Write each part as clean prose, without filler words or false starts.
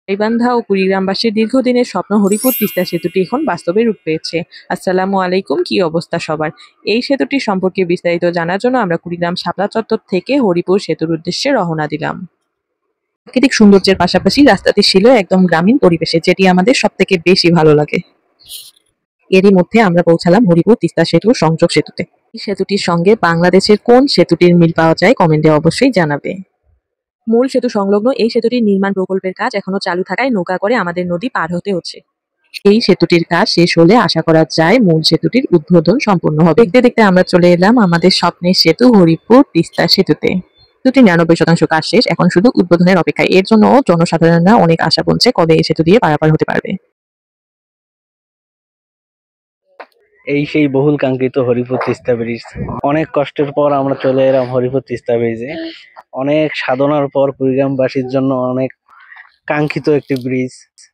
গাইবান্ধা ও কুড়িগ্রামবাসীর দীর্ঘদিনের স্বপ্ন হরিপুর তিস্তা সেতুটি এখন বাস্তবে রূপ পেয়েছে। আসসালামু আলাইকুম, কি অবস্থা সবার? এই সেতুটি সম্পর্কে বিস্তারিত জানার জন্য আমরা কুড়িগ্রাম শাপলা চত্বর থেকে হরিপুর সেতুর উদ্দেশ্যে রওনা দিলাম। প্রাকৃতিক সৌন্দর্যের পাশাপাশি রাস্তাটি ছিল একদম গ্রামীণ পরিবেশে, যেটি আমাদের সব থেকে বেশি ভালো লাগে। এরই মধ্যে আমরা পৌঁছালাম হরিপুর তিস্তা সেতুর সংযোগ সেতুতে। এই সেতুটির সঙ্গে বাংলাদেশের কোন সেতুটির মিল পাওয়া যায় কমেন্টে অবশ্যই জানাবে। মূল সেতু সংলগ্ন এই সেতুটির নির্মাণ প্রকল্পের কাজ এখনো চালু থাকায় নৌকা করে আমাদের নদী পার হতে হচ্ছে। এই সেতুটির কাজ শেষ হলে আশা করা যায় মূল সেতুটির উদ্বোধন সম্পূর্ণ হবে। দেখতে দেখতে আমরা চলে এলাম আমাদের স্বপ্নের সেতু হরিপুর তিস্তা সেতুতে। সেতুটির ৯৯% কাজ শেষ, এখন শুধু উদ্বোধনের অপেক্ষায়। এর জন্য জনসাধারণরা অনেক আশা বুনছে কবে এই সেতু দিয়ে পারাপার হতে পারবে। এই সেই বহুল কাঙ্ক্ষিত হরিপুর তিস্তা ব্রিজ। অনেক কষ্টের পর আমরা চলে এলাম হরিপুর তিস্তা ব্রিজে। অনেক সাধনার পর কুড়িগ্রামবাসীর জন্য অনেক কাঙ্ক্ষিত একটি ব্রিজ।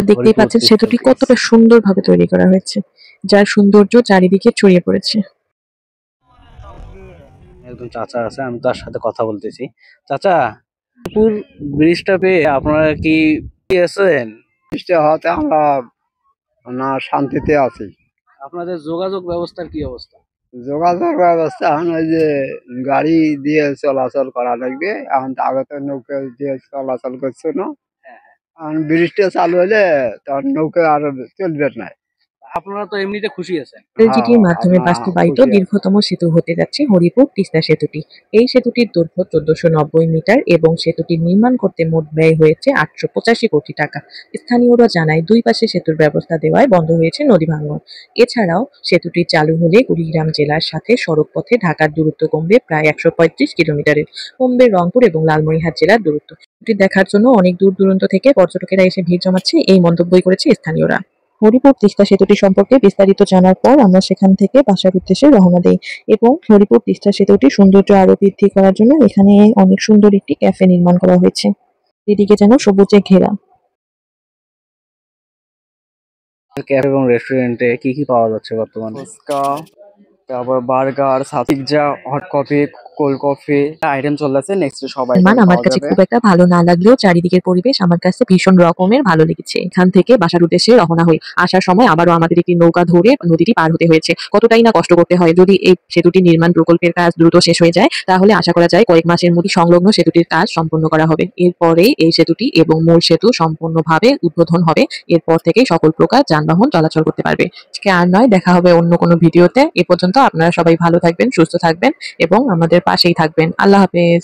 দেখতেই পাচ্ছেন সেতুটি কতটা সুন্দরভাবে তৈরি করা হয়েছে, যার সৌন্দর্য চারিদিকে ছড়িয়ে পড়েছে। একজন চাচা আছে, আমি তার সাথে কথা বলতেছি। চাচা, হরিপুর ব্রিজটা পেয়ে আপনারা কি আছেন? বৃষ্টি হওয়াতে আমরা না শান্তিতে আছি। আপনাদের যোগাযোগ ব্যবস্থার কি অবস্থা? যোগাযোগ ব্যবস্থা এখন ওই যে গাড়ি দিয়ে চলাচল করা লাগবে। এখন তো আগে তো নৌকা দিয়ে চলাচল করছে না। এখন বৃষ্টি চালু হলে তখন নৌকা আর চলবে না। আপনারা তো এমনিতে খুশি আছেন। এলজিডির মাধ্যমে বাস্তবায়িত দীর্ঘতম সেতু হতে যাচ্ছে হরিপুর তিস্তা সেতুটি। এই সেতুটির দৈর্ঘ্য ১৪৯০ মিটার এবং সেতুটি নির্মাণ করতে মোট ব্যয় হয়েছে ৮৮৫ কোটি টাকা। স্থানীয়রা জানায়, দুই পাশে সেতুর ব্যবস্থা দেওয়ায় বন্ধ হয়েছে নদী ভাঙন। এছাড়াও সেতুটি চালু হলে কুড়িগ্রাম জেলার সাথে সড়ক পথে ঢাকার দূরত্ব কমবে প্রায় ১৩৫ কিলোমিটারের। কমবে রংপুর এবং লালমনিরহাট জেলার দূরত্ব। সেতুটি দেখার জন্য অনেক দূর দূরান্ত থেকে পর্যটকেরা এসে ভিড় জমাচ্ছে, এই মন্তব্যই করেছে স্থানীয়রা। হরিপুর তিস্তা সেতুটি সম্পর্কে বিস্তারিত জানার পর আমরা সেখান থেকে বাসার উদ্দেশ্যে রওনা দেই এবং হরিপুর তিস্তা সেতুটির সৌন্দর্য আরো বৃদ্ধি করার জন্য এখানে অনেক সুন্দর একটি ক্যাফে নির্মাণ করা হয়েছে, এদিকে যেন সবুজে ঘেরা। ক্যাফে এবং রেস্টুরেন্টে কি কি পাওয়া যাচ্ছে বর্তমানে? ফুচকা, তারপর burger, pizza, hot coffee, cold coffee item চলতেছে। নেক্সট সবাই আমার কাছে খুব একটা ভালো না লাগলেও চারিদিকের পরিবেশ আমার কাছে ভীষণ রকমের ভালো লেগেছে। এখান থেকে বাসার উদ্দেশ্যে রওনা হই। আসার সময় আবারও আমাদের একটি নৌকা ধরে নদীটি পার হতে হয়েছে। কতটাই না কষ্ট করতে হয়। যদি এই সেতুটি নির্মাণ প্রকল্পের কাজ দ্রুত শেষ হয়ে যায় তাহলে আশা করা যায় কয়েক মাসের মধ্যে সংলগ্ন সেতুটির কাজ সম্পূর্ণ করা হবে। এরপরে এই সেতুটি এবং মূল সেতু সম্পূর্ণভাবে উদ্বোধন হবে। এরপর থেকেই সকল প্রকার যানবাহন চলাচল করতে পারবে। আজকে আর নয়, দেখা হবে অন্য কোনো ভিডিওতে। এ পর্যন্ত আপনারা সবাই ভালো থাকবেন, সুস্থ থাকবেন এবং আমাদের পাশেই থাকবেন। আল্লাহ হাফেজ।